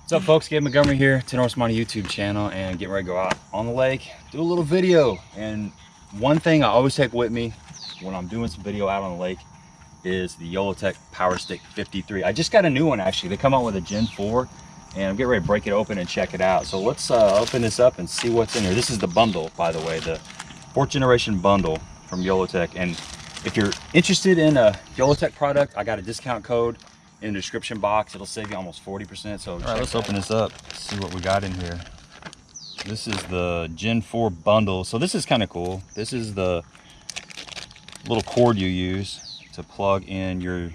What's up, folks? Gabe Montgomery here, 10 Horse Money YouTube channel, and getting ready to go out on the lake, do a little video. And one thing I always take with me when I'm doing some video out on the lake is the YOLOtek Power Stick 53. I just got a new one actually. They come out with a Gen 4, and I'm getting ready to break it open and check it out. So let's open this up and see what's in here. This is the bundle, by the way, the 4th generation bundle from YOLOtek. And if you're interested in a YOLOtek product, I got a discount code in the description box. It'll save you almost 40%. So all right, let's open this up, see what we got in here. This is the Gen 4 bundle. So this is kind of cool. This is the little cord you use to plug in your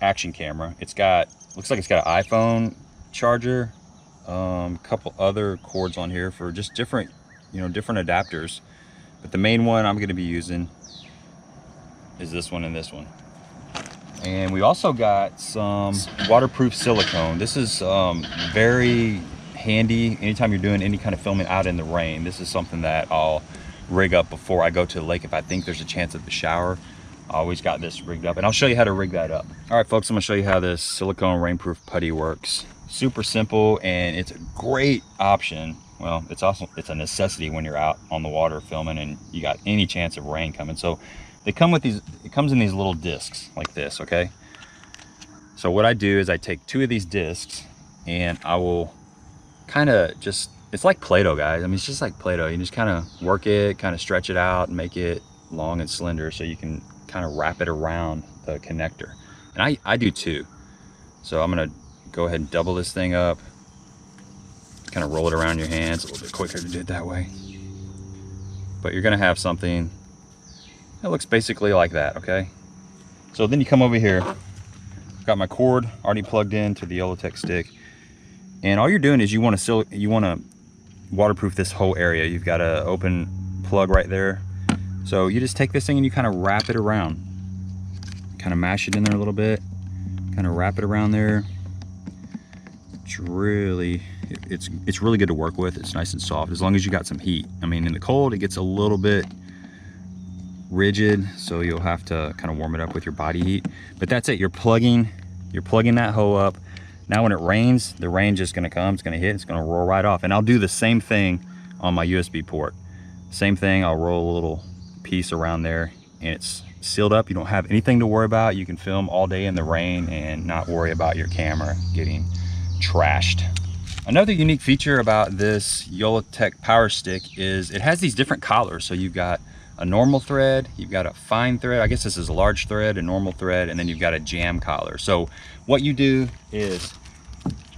action camera. It's got, looks like it's got an iPhone charger, a couple other cords on here for just different, different adapters. But the main one I'm going to be using is this one and this one. And we also got some waterproof silicone. This is very handy anytime you're doing any kind of filming out in the rain. This is something that I'll rig up before I go to the lake if I think there's a chance at the shower. I always got this rigged up, and I'll show you how to rig that up. All right, folks, I'm gonna show you how this silicone rainproof putty works. Super simple, and it's a great option. Well, it's a necessity when you're out on the water filming and you got any chance of rain coming. So they come with these, it comes in these little discs like this, okay? So what I do is I take 2 of these discs and I will kind of just, it's like Play-Doh, guys. I mean, it's just like Play-Doh. You just kind of work it, kind of stretch it out and make it long and slender so you can kind of wrap it around the connector. And I do too. So I'm gonna go ahead and double this thing up, kind of roll it around your hands. A little bit quicker to do it that way. But you're gonna have something that looks basically like that, okay? So then you come over here. I've got my cord already plugged in to the YOLOtek stick. And all you're doing is you want to waterproof this whole area. You've got an open plug right there. So you just take this thing and you kind of wrap it around. Kind of mash it in there a little bit. Kind of wrap it around there. It's really good to work with. It's nice and soft as long as you got some heat. I mean, in the cold it gets a little bit rigid, so you'll have to kind of warm it up with your body heat. But that's it. You're plugging that hole up. Now when it rains, the rain just gonna come, it's gonna hit, it's gonna roll right off. And I'll do the same thing on my USB port. Same thing, I'll roll a little piece around there and it's sealed up. You don't have anything to worry about. You can film all day in the rain and not worry about your camera getting trashed. Another unique feature about this YOLOtek Power Stick is it has these different collars. So you've got a normal thread, you've got a fine thread, I guess this is a large thread, a normal thread, and then you've got a jam collar. So what you do is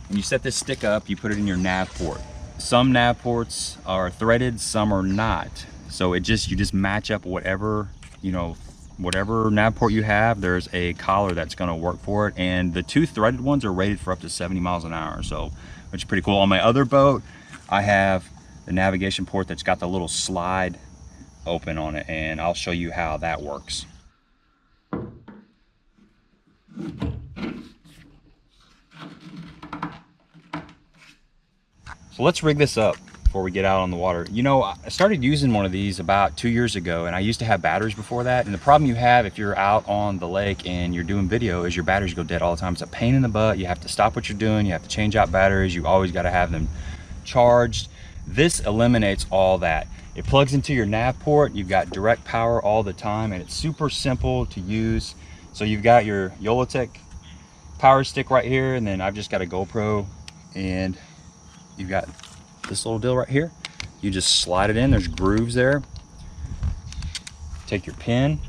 when you set this stick up, you put it in your nav port. Some nav ports are threaded, some are not. So you just match up whatever nav port you have. There's a collar that's gonna work for it. And the 2 threaded ones are rated for up to 70 miles an hour. So, which is pretty cool. On my other boat, I have the navigation port that's got the little slide open on it, and I'll show you how that works. So let's rig this up before we get out on the water. I started using one of these about 2 years ago, and I used to have batteries before that. And the problem you have if you're out on the lake and you're doing video is your batteries go dead all the time. It's a pain in the butt. You have to stop what you're doing. You have to change out batteries. You always got to have them charged. This eliminates all that. It plugs into your nav port. You've got direct power all the time, and it's super simple to use. So you've got your YOLOtek Power Stick right here, and then I've just got a GoPro, and you've got this little deal right here. You just slide it in. There's grooves there. Take your pin,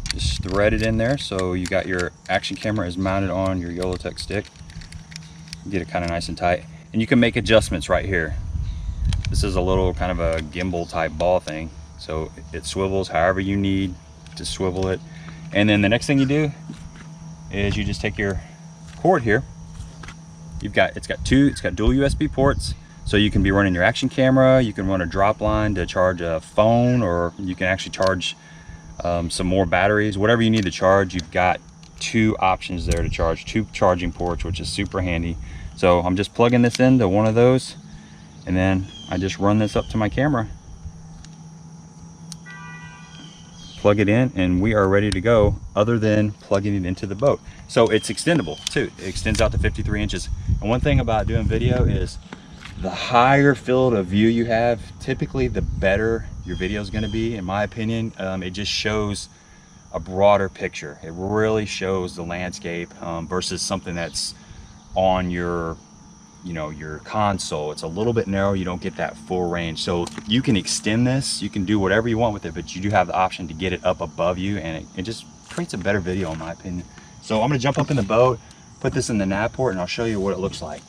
just thread it in there. So you got your action camera is mounted on your YOLOtek stick. Get it kind of nice and tight. And you can make adjustments right here. This is a little kind of a gimbal type ball thing. So it swivels however you need to swivel it. And then the next thing you do is you just take your cord here. It's got dual USB ports. So you can be running your action camera, you can run a drop line to charge a phone, or you can actually charge some more batteries, whatever you need to charge. You've got 2 options there to charge, 2 charging ports, which is super handy. So I'm just plugging this into one of those, and then I just run this up to my camera. plug it in, and we are ready to go, other than plugging it into the boat. So it's extendable too. It extends out to 53 inches. And one thing about doing video is the higher field of view you have, typically the better your video is going to be, in my opinion. It just shows a broader picture. It really shows the landscape versus something that's on your, you know, your console. It's a little bit narrow. You don't get that full range. So you can extend this, you can do whatever you want with it, but you do have the option to get it up above you, and it just creates a better video, in my opinion. So I'm going to jump up in the boat, put this in the nav port, and I'll show you what it looks like.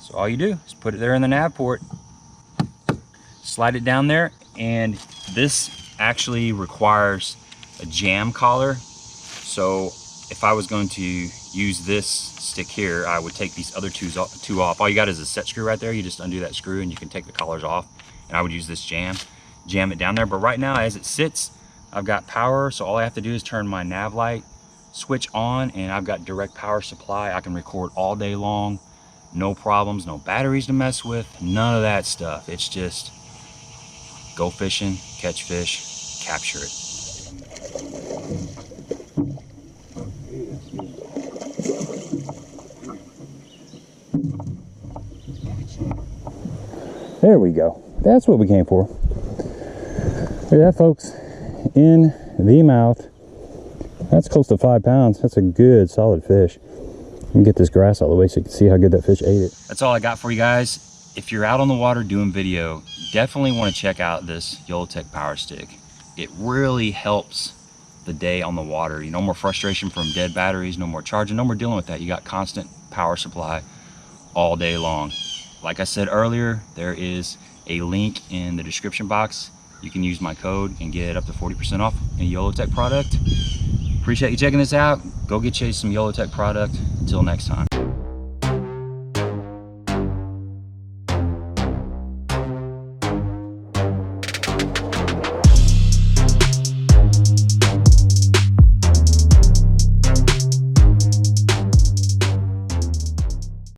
So all you do is put it there in the nav port, slide it down there, and this actually requires a jam collar. So if I was going to use this stick here, I would take these other two off. All you got is a set screw right there. You just undo that screw and you can take the collars off. And I would use this jam it down there. But right now, as it sits, I've got power. So all I have to do is turn my nav light switch on, and I've got direct power supply. I can record all day long. No problems, no batteries to mess with, none of that stuff. It's just go fishing, catch fish, capture it. There we go. That's what we came for. Look at that, folks. In the mouth. That's close to 5 pounds. That's a good, solid fish. Let me get this grass out of the way so you can see how good that fish ate it. That's all I got for you guys. If you're out on the water doing video, definitely want to check out this YOLOtek Power Stick. It really helps the day on the water. No more frustration from dead batteries, no more charging, no more dealing with that. You got constant power supply all day long. Like I said earlier, there is a link in the description box. You can use my code and get up to 40% off a YOLOtek product. Appreciate you checking this out. Go get you some YOLOtek product. Until next time.